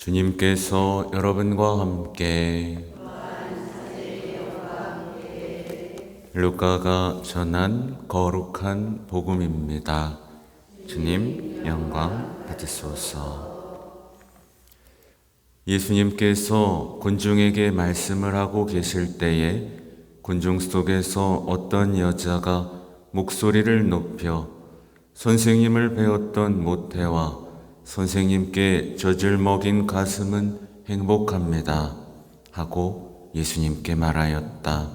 주님께서 여러분과 함께 루카가 전한 거룩한 복음입니다. 주님 영광 받으소서. 예수님께서 군중에게 말씀을 하고 계실 때에 군중 속에서 어떤 여자가 목소리를 높여 선생님을 배웠던 모태와 선생님께 젖을 먹인 가슴은 행복합니다 하고 예수님께 말하였다.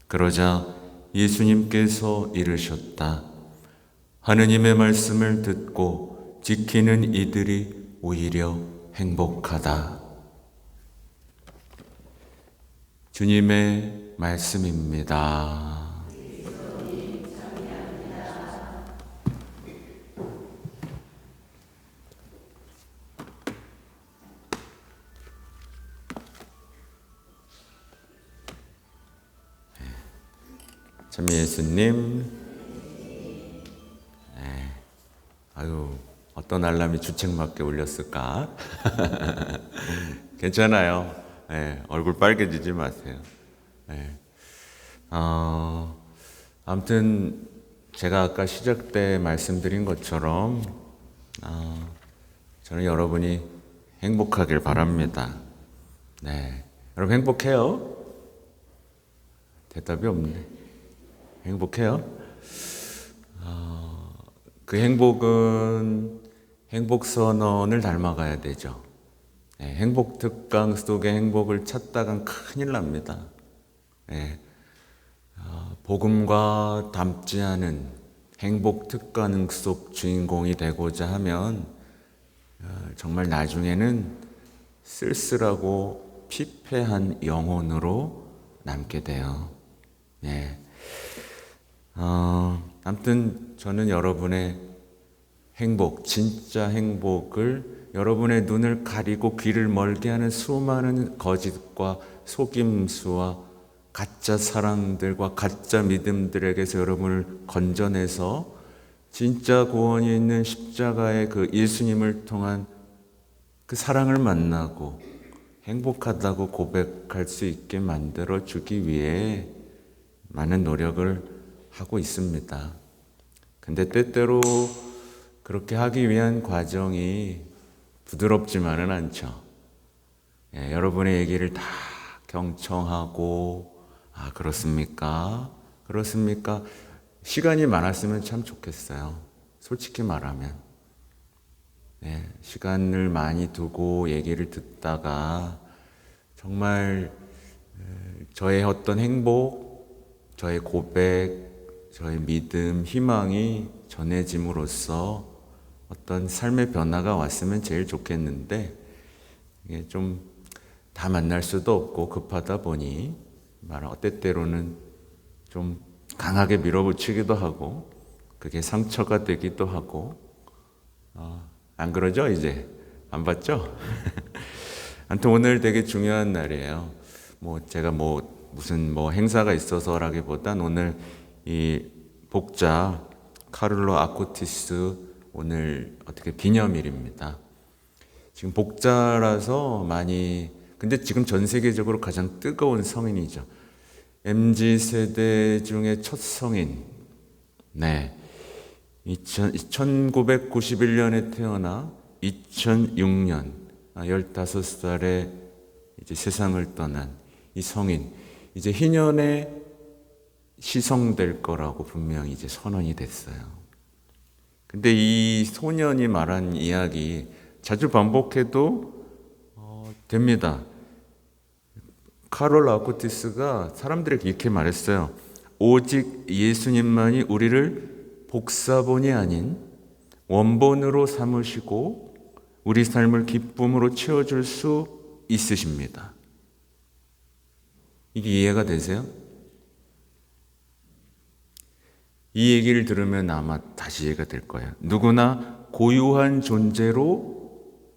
그러자 예수님께서 이르셨다. 하느님의 말씀을 듣고 지키는 이들이 오히려 행복하다. 주님의 말씀입니다. 참 예수님, 아유, 어떤 알람이 주책맞게 울렸을까? 괜찮아요. 얼굴 빨개지지 마세요. 아무튼 제가 아까 시작 때 말씀드린 것처럼 저는 여러분이 행복하길 바랍니다. 여러분 행복해요? 대답이 없네. 행복해요? 그 행복은 행복선언을 닮아가야 되죠. 행복 특강 속의 행복을 찾다간 큰일 납니다. 복음과 닮지 않은 행복 특강 속 주인공이 되고자 하면 정말 나중에는 쓸쓸하고 피폐한 영혼으로 남게 돼요. 아무튼 저는 여러분의 행복, 진짜 행복을 여러분의 눈을 가리고 귀를 멀게 하는 수많은 거짓과 속임수와 가짜 사랑들과 가짜 믿음들에게서 여러분을 건져내서 진짜 구원이 있는 십자가의 그 예수님을 통한 그 사랑을 만나고 행복하다고 고백할 수 있게 만들어 주기 위해 많은 노력을 하고 있습니다. 근데 때때로 그렇게 하기 위한 과정이 부드럽지만은 않죠. 여러분의 얘기를 다 경청하고 그렇습니까? 그렇습니까? 시간이 많았으면 참 좋겠어요. 솔직히 말하면. 시간을 많이 두고 얘기를 듣다가 정말 저의 어떤 행복, 저의 고백, 저의 믿음, 희망이 전해짐으로써 어떤 삶의 변화가 왔으면 제일 좋겠는데 이게 좀 다 만날 수도 없고 급하다 보니 때때로는 좀 강하게 밀어붙이기도 하고 그게 상처가 되기도 하고 안 그러죠? 이제 안 봤죠? 아무튼 오늘 되게 중요한 날이에요. 제가 무슨 행사가 있어서라기보단 오늘 이 복자 카를로 아쿠티스 오늘 어떻게 기념일입니다. 지금 복자라서 근데 지금 전 세계적으로 가장 뜨거운 성인이죠. MZ세대 중에 첫 성인. 1991년에 태어나 2006년 15살에 이제 세상을 떠난 이 성인. 이제 희년에 시성될 거라고 분명히 이제 선언이 됐어요. 근데 이 소년이 말한 이야기 자주 반복해도 됩니다. 카롤 아쿠티스가 사람들에게 이렇게 말했어요. 오직 예수님만이 우리를 복사본이 아닌 원본으로 삼으시고 우리 삶을 기쁨으로 채워줄 수 있으십니다. 이게 이해가 되세요? 이 얘기를 들으면 아마 다시 이해가 될 거예요. 누구나 고유한 존재로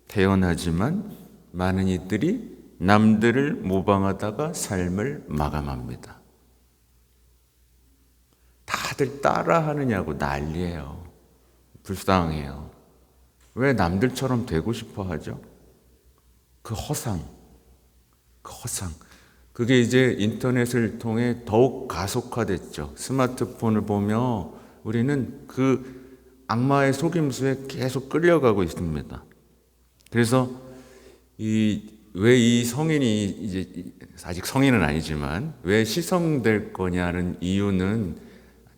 태어나지만 많은 이들이 남들을 모방하다가 삶을 마감합니다. 다들 따라하느냐고 난리예요. 불쌍해요. 왜 남들처럼 되고 싶어 하죠? 그 허상, 그게 이제 인터넷을 통해 더욱 가속화됐죠. 스마트폰을 보며 우리는 그 악마의 속임수에 계속 끌려가고 있습니다. 그래서 왜 이 성인이 이제 아직 성인은 아니지만 왜 시성될 거냐는 이유는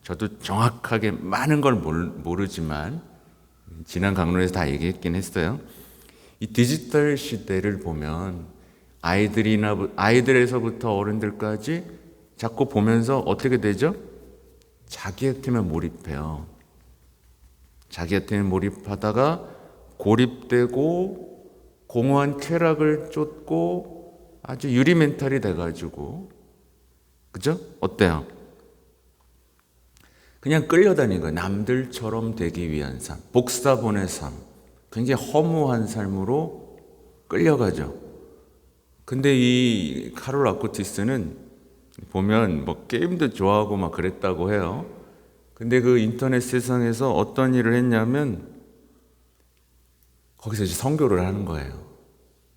저도 정확하게 많은 걸 모르지만 지난 강론에서 다 얘기했긴 했어요. 이 디지털 시대를 보면 아이들에서부터 어른들까지 자꾸 보면서 어떻게 되죠? 자기한테만 몰입해요. 자기한테만 몰입하다가 고립되고 공허한 쾌락을 쫓고 아주 유리 멘탈이 돼가지고, 그죠? 어때요? 그냥 끌려다니는 거예요. 남들처럼 되기 위한 삶, 복사본의 삶, 굉장히 허무한 삶으로 끌려가죠. 근데 이 카롤 아쿠티스는 보면 뭐 게임도 좋아하고 막 그랬다고 해요. 근데 그 인터넷 세상에서 어떤 일을 했냐면 거기서 이제 선교를 하는 거예요.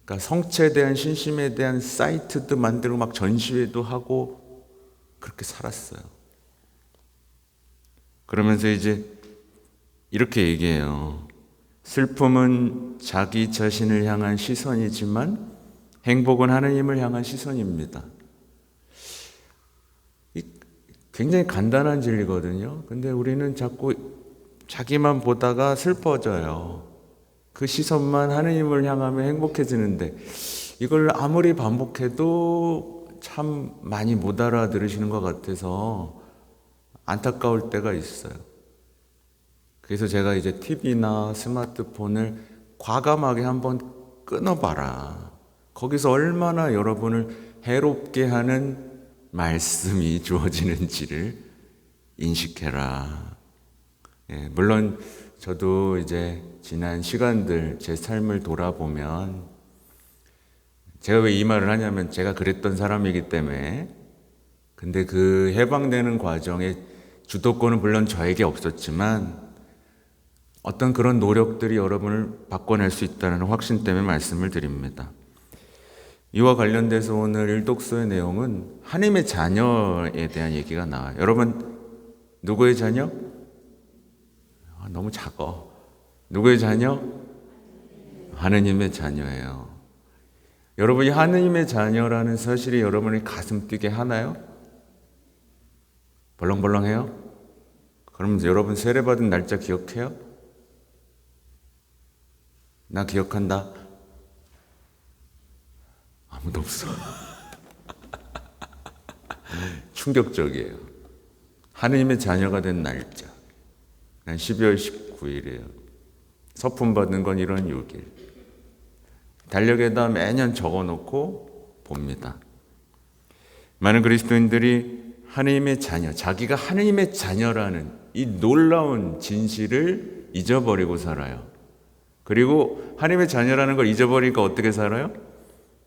그러니까 성체에 대한 신심에 대한 사이트도 만들고 막 전시회도 하고 그렇게 살았어요. 그러면서 이제 이렇게 얘기해요. 슬픔은 자기 자신을 향한 시선이지만 행복은 하나님을 향한 시선입니다. 굉장히 간단한 진리거든요. 근데 우리는 자꾸 자기만 보다가 슬퍼져요. 그 시선만 하나님을 향하면 행복해지는데 이걸 아무리 반복해도 참 많이 못 알아들으시는 것 같아서 안타까울 때가 있어요. 그래서 제가 이제 TV나 스마트폰을 과감하게 한번 끊어봐라. 거기서 얼마나 여러분을 해롭게 하는 말씀이 주어지는지를 인식해라. 예, 물론 저도 이제 지난 시간들 제 삶을 돌아보면 제가 왜 이 말을 하냐면 제가 그랬던 사람이기 때문에. 근데 그 해방되는 과정에 주도권은 물론 저에게 없었지만 어떤 그런 노력들이 여러분을 바꿔낼 수 있다는 확신 때문에 말씀을 드립니다. 이와 관련돼서 오늘 일독서의 내용은 하나님의 자녀에 대한 얘기가 나와요. 여러분 누구의 자녀? 너무 작어. 누구의 자녀? 하느님의 자녀예요. 여러분이 하느님의 자녀라는 사실이 여러분의 가슴 뛰게 하나요? 벌렁벌렁해요? 그럼 여러분 세례받은 날짜 기억해요? 나 기억한다. 아무도 없어. 충격적이에요. 하느님의 자녀가 된 날짜. 난 12월 19일이에요. 서품 받는 건 1월 6일. 달력에다 매년 적어놓고 봅니다. 많은 그리스도인들이 하느님의 자녀, 자기가 하느님의 자녀라는 이 놀라운 진실을 잊어버리고 살아요. 그리고 하느님의 자녀라는 걸 잊어버리니까 어떻게 살아요?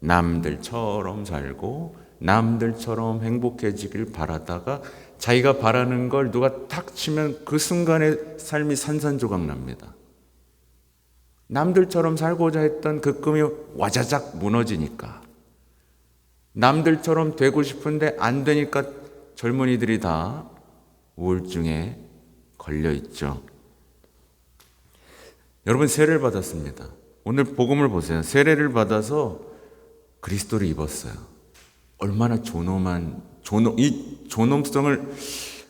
남들처럼 살고 남들처럼 행복해지길 바라다가 자기가 바라는 걸 누가 탁 치면 그 순간에 삶이 산산조각 납니다. 남들처럼 살고자 했던 그 꿈이 와자작 무너지니까, 남들처럼 되고 싶은데 안 되니까 젊은이들이 다 우울증에 걸려 있죠. 여러분 세례를 받았습니다. 오늘 복음을 보세요. 세례를 받아서 그리스도를 입었어요. 얼마나 이 존엄성을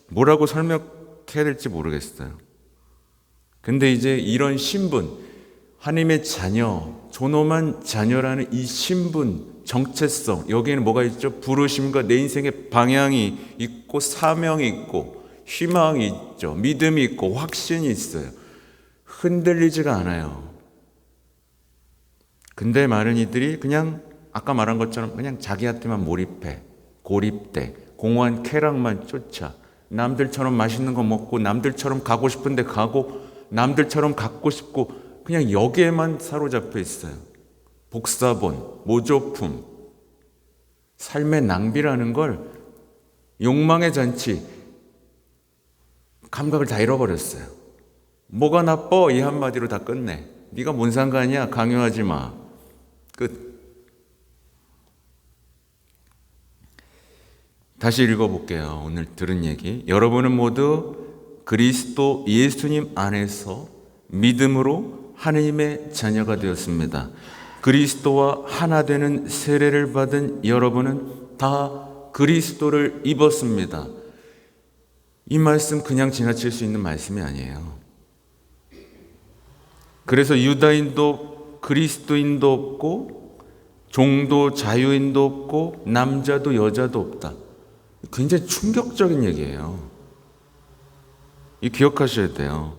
뭐라고 설명해야 될지 모르겠어요. 근데 이제 이런 신분, 하나님의 자녀, 존엄한 자녀라는 이 신분, 정체성, 여기에는 뭐가 있죠? 부르심과 내 인생의 방향이 있고 사명이 있고 희망이 있죠. 믿음이 있고 확신이 있어요. 흔들리지가 않아요. 근데 많은 이들이 그냥 아까 말한 것처럼 그냥 자기한테만 몰입해, 고립돼, 공허한 쾌락만 쫓아, 남들처럼 맛있는 거 먹고 남들처럼 가고 싶은데 가고 남들처럼 갖고 싶고 그냥 여기에만 사로잡혀 있어요. 복사본, 모조품, 삶의 낭비라는 걸 욕망의 잔치, 감각을 다 잃어버렸어요. 뭐가 나빠? 이 한마디로 다 끝내. 네가 뭔 상관이야? 강요하지 마. 끝. 다시 읽어볼게요. 오늘 들은 얘기. 여러분은 모두 그리스도 예수님 안에서 믿음으로 하나님의 자녀가 되었습니다. 그리스도와 하나 되는 세례를 받은 여러분은 다 그리스도를 입었습니다. 이 말씀 그냥 지나칠 수 있는 말씀이 아니에요. 그래서 유다인도 그리스도인도 없고 종도 자유인도 없고 남자도 여자도 없다. 굉장히 충격적인 얘기예요. 이 기억하셔야 돼요.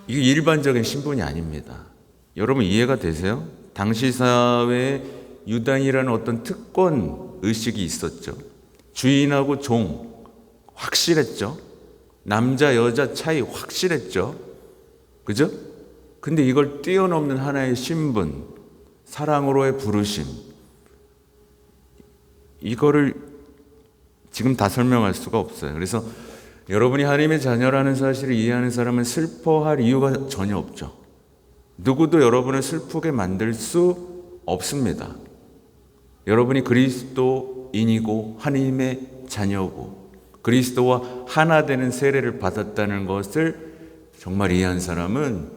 이게 일반적인 신분이 아닙니다. 여러분 이해가 되세요? 당시 사회에 유다인이라는 어떤 특권 의식이 있었죠. 주인하고 종 확실했죠. 남자 여자 차이 확실했죠. 그죠? 근데 이걸 뛰어넘는 하나의 신분, 사랑으로의 부르심, 이거를 지금 다 설명할 수가 없어요. 그래서 여러분이 하나님의 자녀라는 사실을 이해하는 사람은 슬퍼할 이유가 전혀 없죠. 누구도 여러분을 슬프게 만들 수 없습니다. 여러분이 그리스도인이고 하나님의 자녀고 그리스도와 하나 되는 세례를 받았다는 것을 정말 이해한 사람은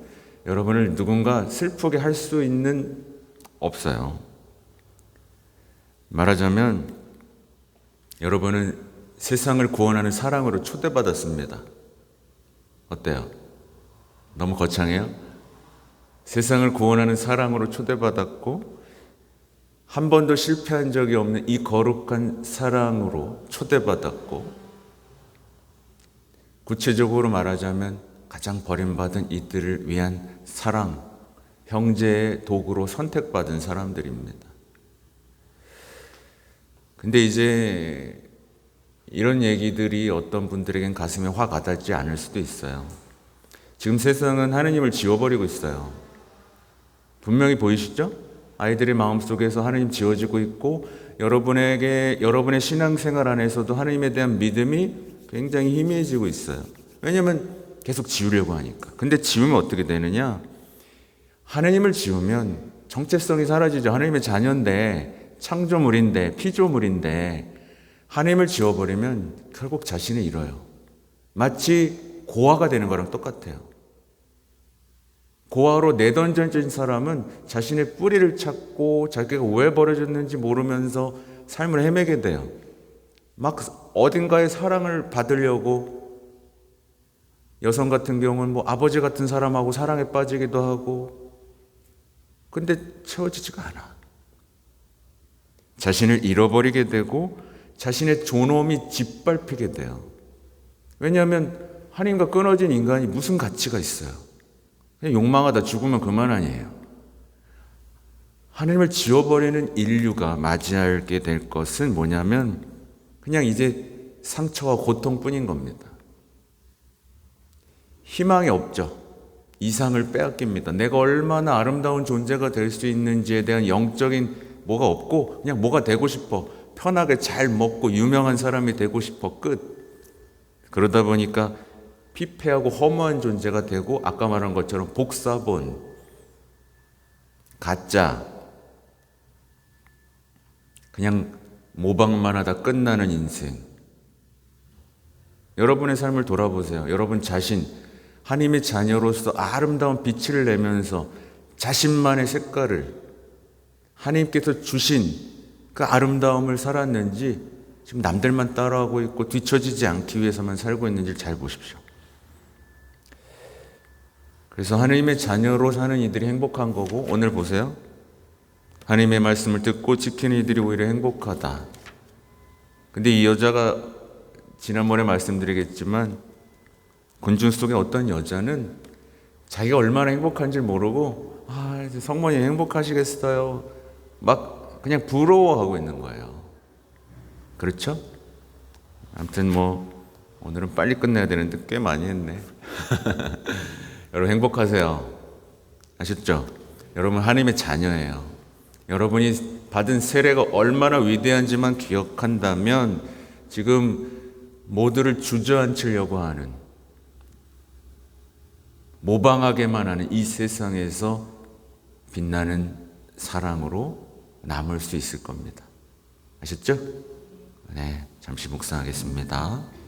여러분을 누군가 슬프게 할 수 있는 없어요. 말하자면 여러분은 세상을 구원하는 사랑으로 초대받았습니다. 어때요? 너무 거창해요? 세상을 구원하는 사랑으로 초대받았고 한 번도 실패한 적이 없는 이 거룩한 사랑으로 초대받았고 구체적으로 말하자면 가장 버림받은 이들을 위한 사랑, 형제의 도구로 선택받은 사람들입니다. 근데 이제 이런 얘기들이 어떤 분들에겐 가슴에 확 와닿지 않을 수도 있어요. 지금 세상은 하느님을 지워버리고 있어요. 분명히 보이시죠? 아이들의 마음속에서 하느님 지워지고 있고 여러분의 신앙생활 안에서도 하느님에 대한 믿음이 굉장히 희미해지고 있어요. 왜냐하면 계속 지우려고 하니까. 근데 지우면 어떻게 되느냐? 하느님을 지우면 정체성이 사라지죠. 하느님의 자녀인데 창조물인데 피조물인데 하나님을 지워버리면 결국 자신을 잃어요. 마치 고아가 되는 거랑 똑같아요. 고아로 내던져진 사람은 자신의 뿌리를 찾고 자기가 왜 버려졌는지 모르면서 삶을 헤매게 돼요. 막 어딘가에 사랑을 받으려고 여성 같은 경우는 뭐 아버지 같은 사람하고 사랑에 빠지기도 하고 근데 채워지지가 않아. 자신을 잃어버리게 되고 자신의 존엄이 짓밟히게 돼요. 왜냐하면 하나님과 끊어진 인간이 무슨 가치가 있어요? 그냥 욕망하다 죽으면 그만 아니에요. 하나님을 지워버리는 인류가 맞이하게 될 것은 뭐냐면 그냥 이제 상처와 고통뿐인 겁니다. 희망이 없죠. 이상을 빼앗깁니다. 내가 얼마나 아름다운 존재가 될 수 있는지에 대한 영적인 뭐가 없고 그냥 뭐가 되고 싶어. 편하게 잘 먹고 유명한 사람이 되고 싶어. 끝. 그러다 보니까 피폐하고 허무한 존재가 되고 아까 말한 것처럼 복사본, 가짜, 그냥 모방만 하다 끝나는 인생. 여러분의 삶을 돌아보세요. 여러분 자신, 하나님의 자녀로서 아름다운 빛을 내면서 자신만의 색깔을 하나님께서 주신 그 아름다움을 살았는지 지금 남들만 따라하고 있고 뒤처지지 않기 위해서만 살고 있는지를 잘 보십시오. 그래서 하나님의 자녀로 사는 이들이 행복한 거고 오늘 보세요. 하나님의 말씀을 듣고 지키는 이들이 오히려 행복하다. 근데 이 여자가 지난번에 말씀드리겠지만 군중 속의 어떤 여자는 자기가 얼마나 행복한지 모르고 성모님 행복하시겠어요? 막 그냥 부러워하고 있는 거예요. 그렇죠? 아무튼 뭐 오늘은 빨리 끝내야 되는데 꽤 많이 했네. 여러분 행복하세요. 아셨죠? 여러분 하나님의 자녀예요. 여러분이 받은 세례가 얼마나 위대한지만 기억한다면 지금 모두를 주저앉히려고 하는 모방하게만 하는 이 세상에서 빛나는 사랑으로 남을 수 있을 겁니다. 아셨죠? 네, 잠시 묵상하겠습니다.